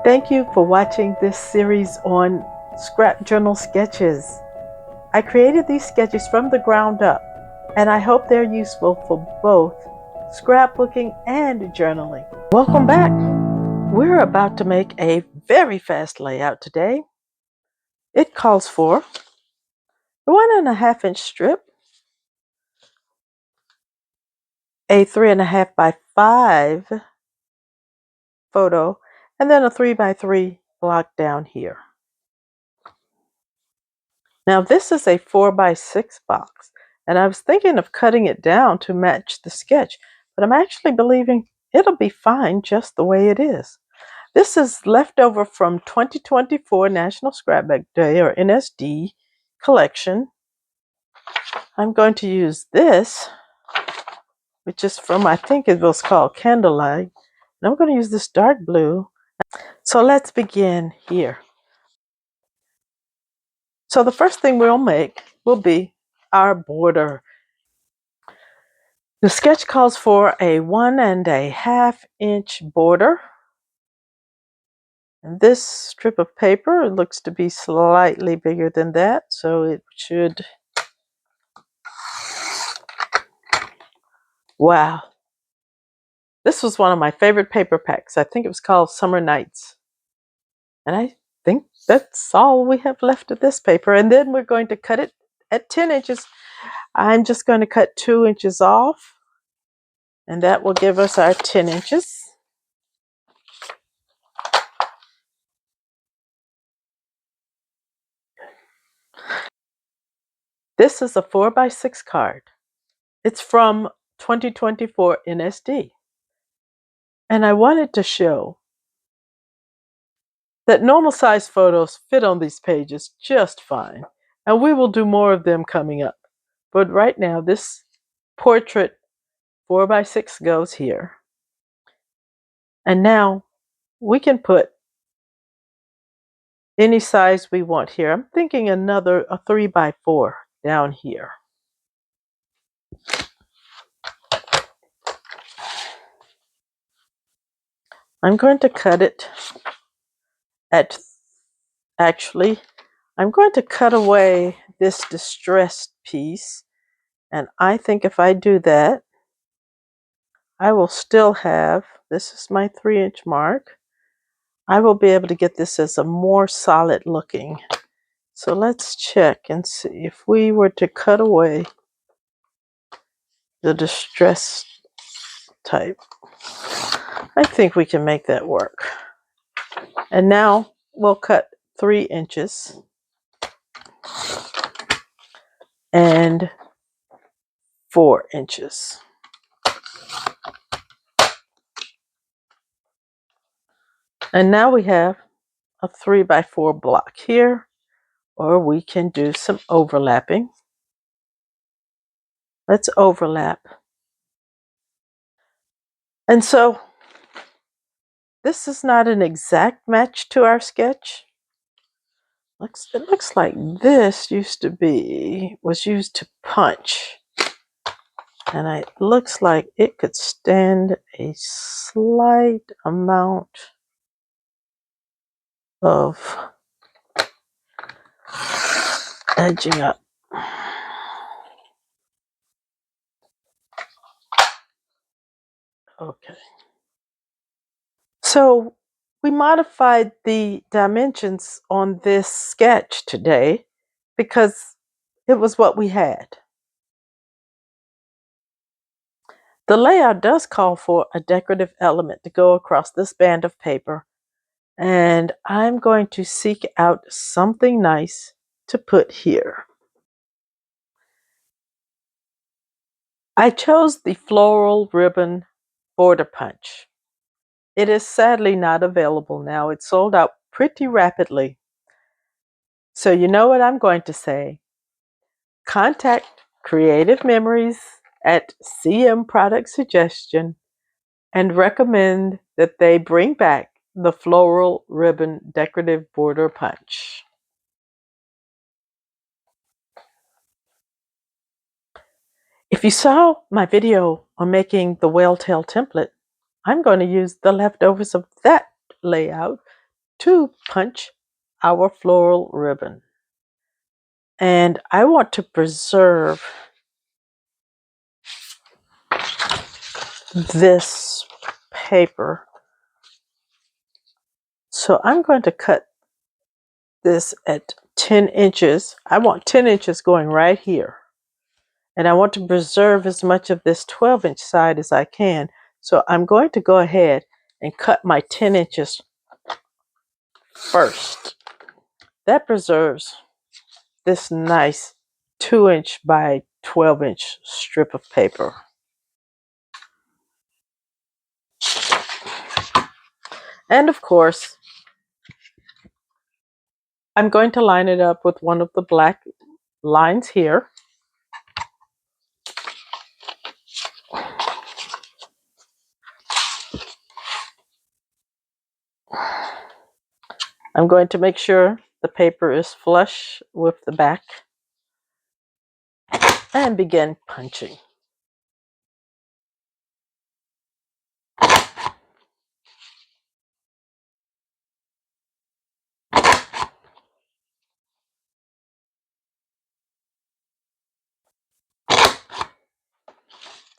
Thank you for watching this series on scrap journal sketches. I created these sketches from the ground up, and I hope they're useful for both scrapbooking and journaling. Welcome back. We're about to make a very fast layout today. It calls for a 1.5-inch strip, a 3.5 by 5 photo, and then a 3 by 3 block down here. Now this is a 4 by 6 box, and I was thinking of cutting it down to match the sketch, but I'm actually believing it'll be fine just the way it is. This is leftover from 2024 National Scrapbook Day, or NSD, collection. I'm going to use this, which is from, I think it was called Candlelight, and I'm going to use this dark blue. So let's begin here. So the first thing we'll make will be our border. The sketch calls for a 1.5-inch border. And this strip of paper looks to be slightly bigger than that, so it should... Wow. This was one of my favorite paper packs. I think it was called Summer Nights. And I think that's all we have left of this paper. And then we're going to cut it at 10 inches. I'm just going to cut 2 inches off, and that will give us our 10 inches. This is a 4 by 6 card. It's from 2024 NSD. And I wanted to show that normal size photos fit on these pages just fine. And we will do more of them coming up. But right now, this portrait 4 by 6 goes here. And now we can put any size we want here. I'm thinking a 3 by 4 down here. I'm going to cut it at... Actually, I'm going to cut away this distressed piece. And I think if I do that, I will still have, this is my 3-inch mark. I will be able to get this as a more solid looking. So let's check and see if we were to cut away the distressed type. I think we can make that work. And now we'll cut 3 inches and 4 inches. And now we have a 3 by 4 block here, or we can do some overlapping. Let's overlap. And so this is not an exact match to our sketch. It looks like this was used to punch. And it looks like it could stand a slight amount of edging up. Okay. So we modified the dimensions on this sketch today because it was what we had. The layout does call for a decorative element to go across this band of paper, and I'm going to seek out something nice to put here. I chose the floral ribbon border punch. It is sadly not available now. It sold out pretty rapidly. So you know what I'm going to say. Contact Creative Memories at CM Product Suggestion and recommend that they bring back the floral ribbon decorative border punch. If you saw my video on making the whale tail template, I'm going to use the leftovers of that layout to punch our floral ribbon. And I want to preserve this paper. So I'm going to cut this at 10 inches. I want 10 inches going right here. And I want to preserve as much of this 12-inch side as I can. So I'm going to go ahead and cut my 10 inches first. That preserves this nice 2-inch by 12-inch strip of paper. And of course, I'm going to line it up with one of the black lines here. I'm going to make sure the paper is flush with the back and begin punching.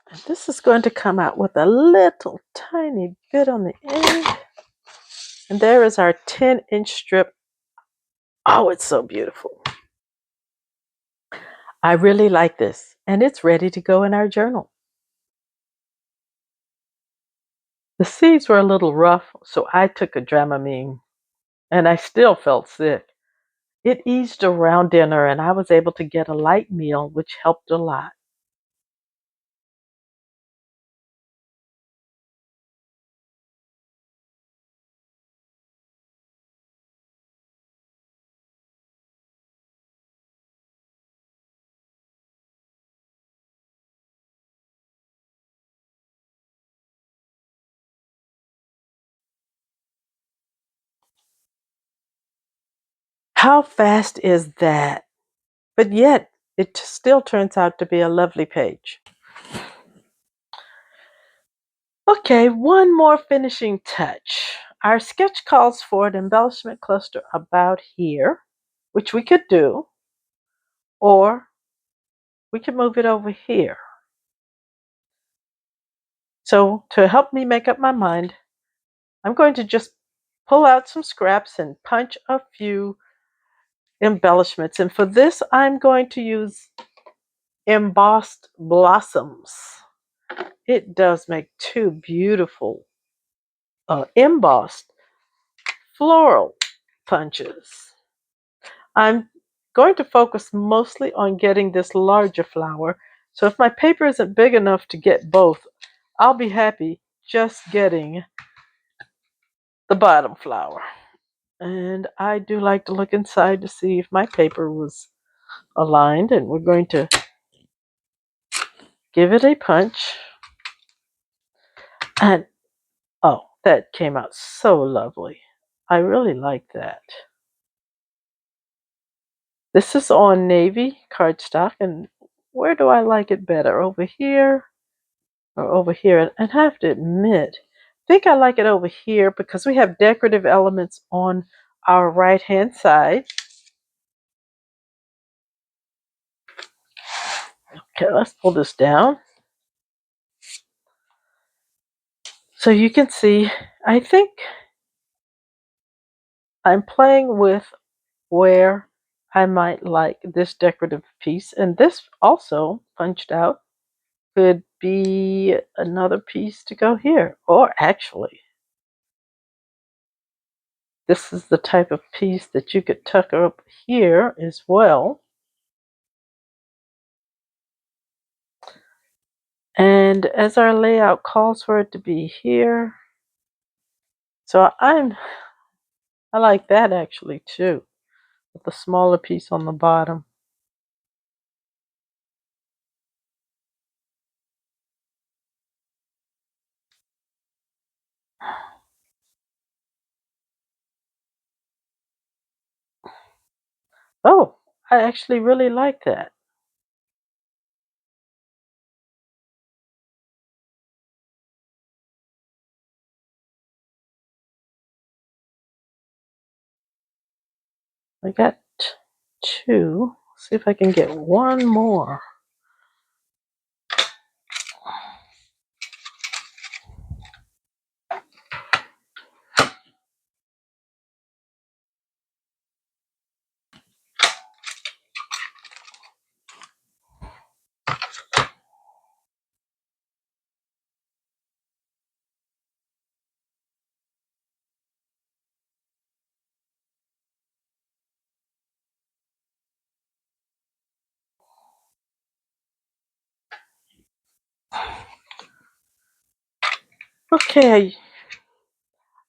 And this is going to come out with a little tiny bit on the end. And there is our 10-inch strip. Oh, it's so beautiful. I really like this, and it's ready to go in our journal. The seeds were a little rough, so I took a Dramamine, and I still felt sick. It eased around dinner, and I was able to get a light meal, which helped a lot. How fast is that? But yet, it still turns out to be a lovely page. Okay, one more finishing touch. Our sketch calls for an embellishment cluster about here, which we could do, or we could move it over here. So to help me make up my mind, I'm going to just pull out some scraps and punch a few embellishments. And for this, I'm going to use embossed blossoms. It does make two beautiful embossed floral punches. I'm going to focus mostly on getting this larger flower. So if my paper isn't big enough to get both, I'll be happy just getting the bottom flower. And I do like to look inside to see if my paper was aligned, and we're going to give it a punch. And oh, that came out so lovely. I really like that. This is on navy cardstock, and where do I like it better? Over here or over here? And I have to admit, I think I like it over here because we have decorative elements on our right hand side. Okay, let's pull this down. So you can see, I think I'm playing with where I might like this decorative piece. And this also punched out could be another piece to go here. Or actually, this is the type of piece that you could tuck up here as well. And as our layout calls for it to be here, so I like that actually too, with the smaller piece on the bottom. Oh, I actually really like that. I got two. See if I can get one more. Okay,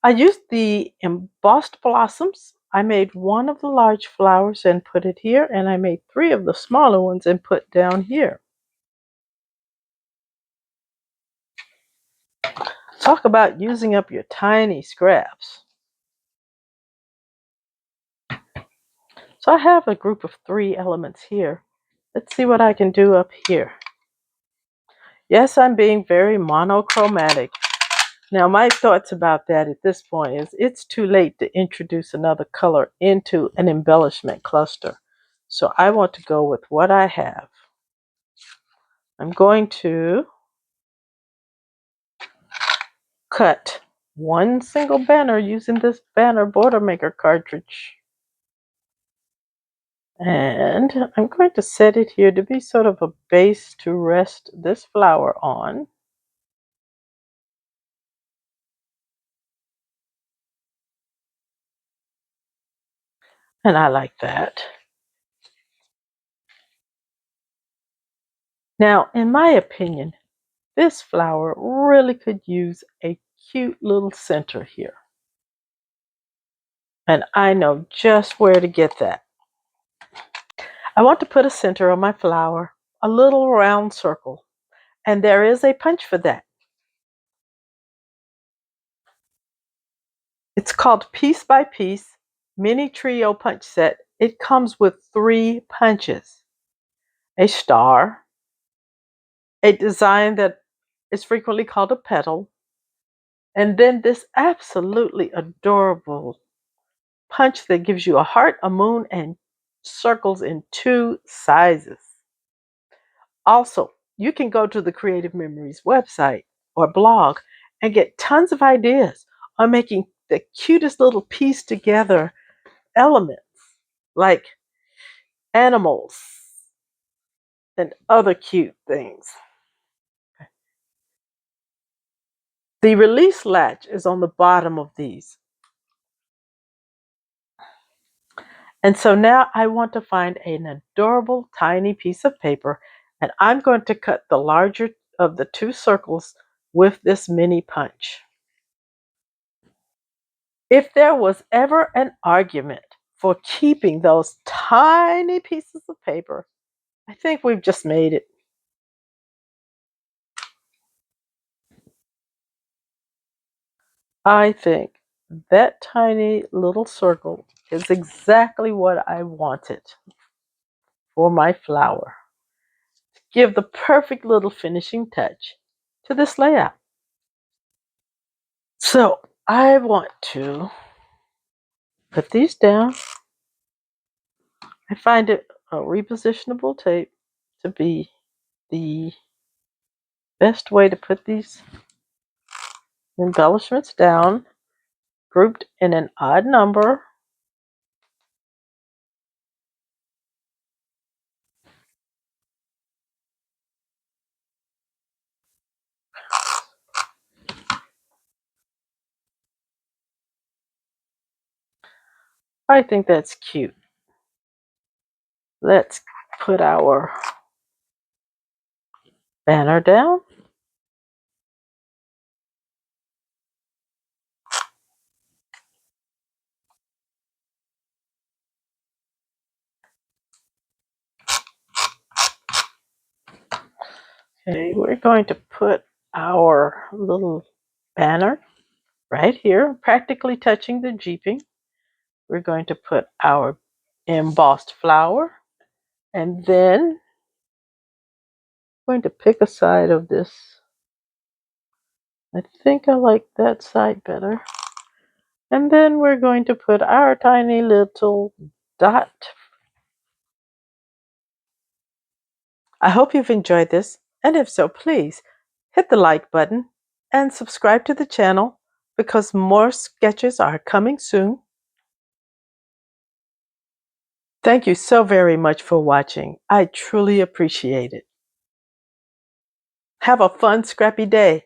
I used the embossed blossoms. I made one of the large flowers and put it here, and I made three of the smaller ones and put down here. Talk about using up your tiny scraps. So I have a group of 3 elements here. Let's see what I can do up here. Yes, I'm being very monochromatic. Now, my thoughts about that at this point is it's too late to introduce another color into an embellishment cluster. So I want to go with what I have. I'm going to cut one single banner using this banner border maker cartridge. And I'm going to set it here to be sort of a base to rest this flower on. And I like that. Now, in my opinion, this flower really could use a cute little center here. And I know just where to get that. I want to put a center on my flower, a little round circle. And there is a punch for that. It's called Piece by Piece Mini Trio Punch Set. It comes with 3 punches. A star, a design that is frequently called a petal, and then this absolutely adorable punch that gives you a heart, a moon, and circles in 2 sizes. Also, you can go to the Creative Memories website or blog and get tons of ideas on making the cutest little piece together elements like animals and other cute things. The release latch is on the bottom of these. And so now I want to find an adorable tiny piece of paper, and I'm going to cut the larger of the 2 circles with this mini punch. If there was ever an argument for keeping those tiny pieces of paper, I think we've just made it. I think that tiny little circle is exactly what I wanted for my flower. Give the perfect little finishing touch to this layout. So I want to put these down. I find it a repositionable tape to be the best way to put these embellishments down, grouped in an odd number. I think that's cute. Let's put our banner down. Okay, we're going to put our little banner right here, practically touching the jeeping. We're going to put our embossed flower, and then I'm going to pick a side of this. I think I like that side better. And then we're going to put our tiny little dot. I hope you've enjoyed this, and if so, please hit the like button and subscribe to the channel because more sketches are coming soon. Thank you so very much for watching. I truly appreciate it. Have a fun, scrappy day.